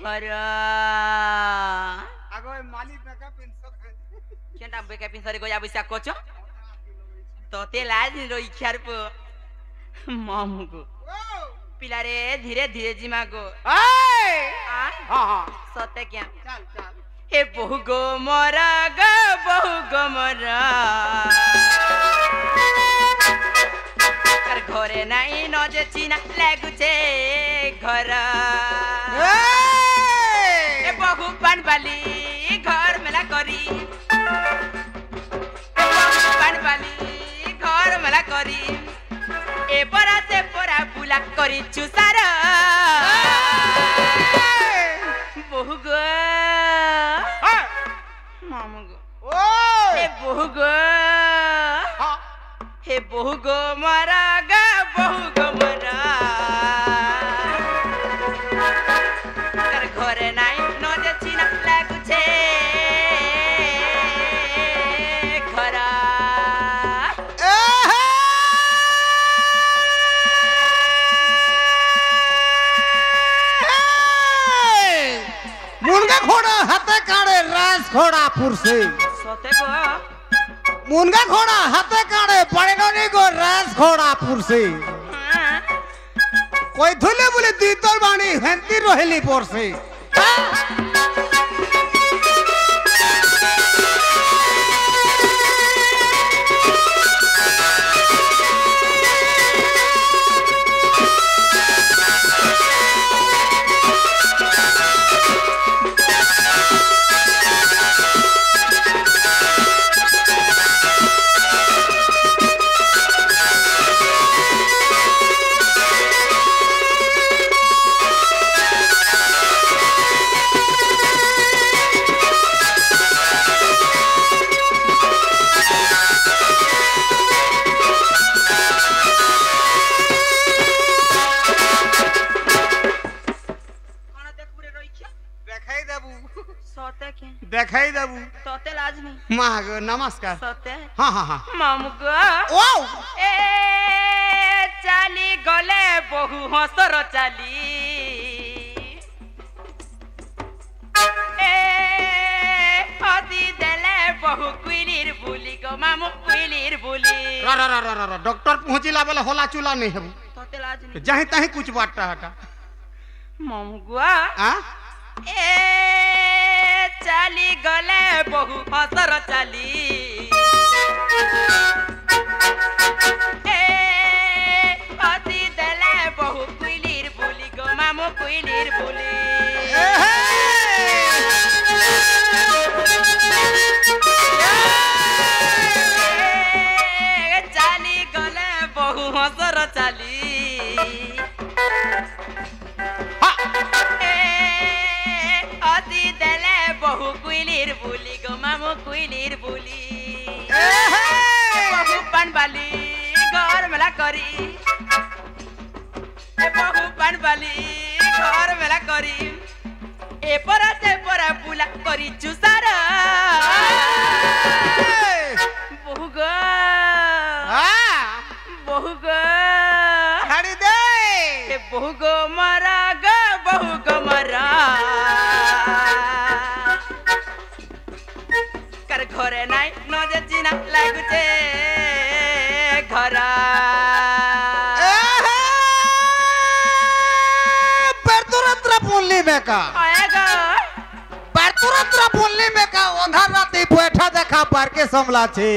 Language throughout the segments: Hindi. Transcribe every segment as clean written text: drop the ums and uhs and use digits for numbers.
घर आगो मालिक बेका पिनसो केनटा बेका पिनसरे गया बिसा कोचो तोते लाज रोई ख्यार पो मामुगो पिलारे धीरे धीरे जिमा गो हां हां सते क्या चल चल हे बहु गो मोरा ग बहु गो मोरा कर घरे नाई न जे चिना लागुचे घर ए बहु पान बाली घर मेला करी पान बाली घर मेला करी ए परा से परा बुला करी चुसार बहु गो मामू गो हे बहु गो हे बहु गो मरा गा बहु गो मरा कर घरे नाई न जे चिना लागुछे घरा मुनगा घोड़ा हाथे काड़े रास घोड़ा पुरसे सते गो मुनगा घोड़ा हाथे काड़े पड़ेगनी गो रास घोड़ा पुरसे कोई धुले बोले दीतर बाणी हेंती रोहेली पोरसे देखाई देबू सते लाज नहीं माँ गो नमस्कार सते हाँ हाँ हाँ मामू गो ओ ए चाली गले बहु हसर चाली ए हदी देले बहु कुइलिर बुली गो मामू कुइलिर बुली रा रा रा रा रा डॉक्टर पहुंचिला बेले होला चूला नहीं हेबू सते लाज नहीं जहीं तहीं कुछ बाटा हटा मामू गो हाँ ए चाली गले बहु हसर चाली ए हदी देले बहु कुइलिर बुली गो मामू कुइलिर बुली चाली गले बहु हसर चाली बहु कुइलिर बुली गो मामू कुइलिर बुली बहु पान बाली घर मेला करी बहु पान बाली घर मेला करी ए परा से परा बुला करी चुसार बहु गो बहु गो छाड़ी दे बहु गो मरा ग बहु गो मरा कर घरे नाई न जे चिना लागुचे घरा परतुरत्र पुल्ली में का आएगा परतुरत्र पुल्ली में का अंधार राती बैठा देखा पार के समला छे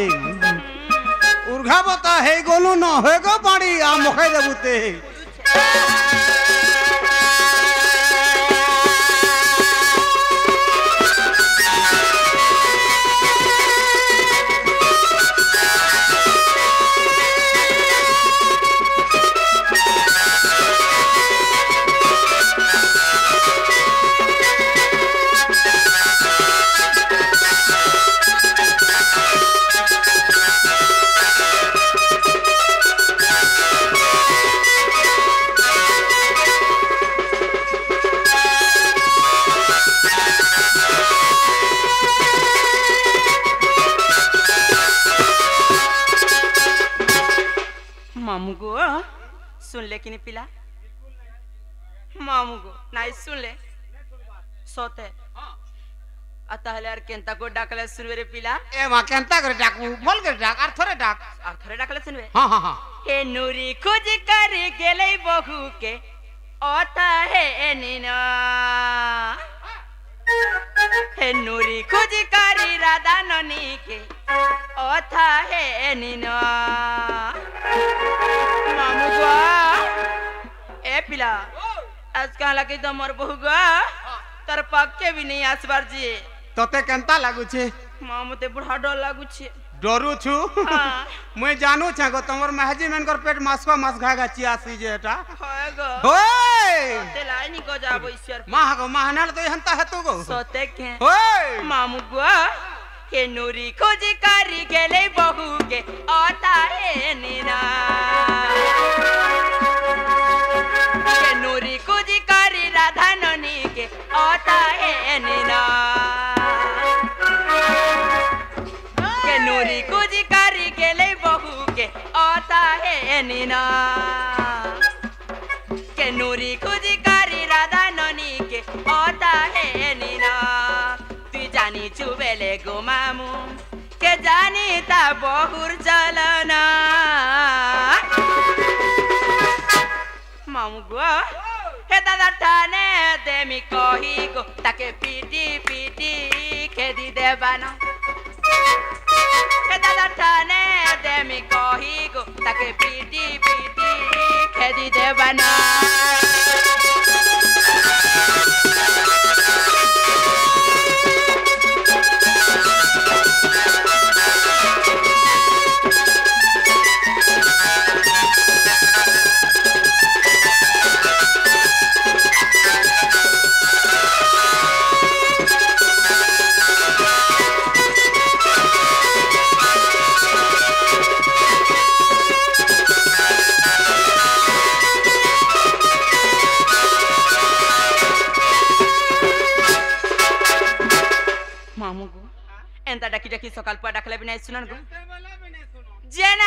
उर्घा बता हे गोलू न होएगो पानी आ मुखे देबुते मामू गो सुन ले कि नहीं पिला मामू गो नहीं सुन ले सोते ताहले यार केंता को डाकले सुनवे रे पिला ए मा केंता करे डाकू बोल करे डाक और थोड़े डाक और थोड़े डाकले सुनवे हां हां हां हे नूरी खोज कर गेले बहू के ओता है नीना हे नूरी खोज करी राधा ननी के ओथा है नीना मामू गो ए पिला आज कहाँ लगी तो मोर बहू गो तार पक्के भी नहीं आसबार जी तोते केंता लागू छे मामू ते बुढ़ा डर लागू छे डरू छु हाँ मैं जानू छ गो तमर महजी मेन कर पेट मासवा मास घागा चियासी जे एटा होय गो ओए ते लाई नी को जाबो ईश्वर माह गो महनाल तो हंता हेतु गो सोते के ओए मामू गो के नूरी खोज करी गेले बहू के आता है नीना के नूरी खोज करी राधा ननी के आता है नीना के नूरी खोज करी गेले बहू के आता है नीना के नूरी खोज करी राधा ननी के आता है नीना जानी चुबेले गो मामू के जानी ता बहुर चलना मामू गो हे दादा ठाने देमी कही गो ताके पीटी पीटी खेदी देबाना हे दादा ठाने देमी कही गो ताके पीटी पीटी खेदी देबाना एंता डाकी डाकी सकाल पर डाकले बिना सुनन गो जेना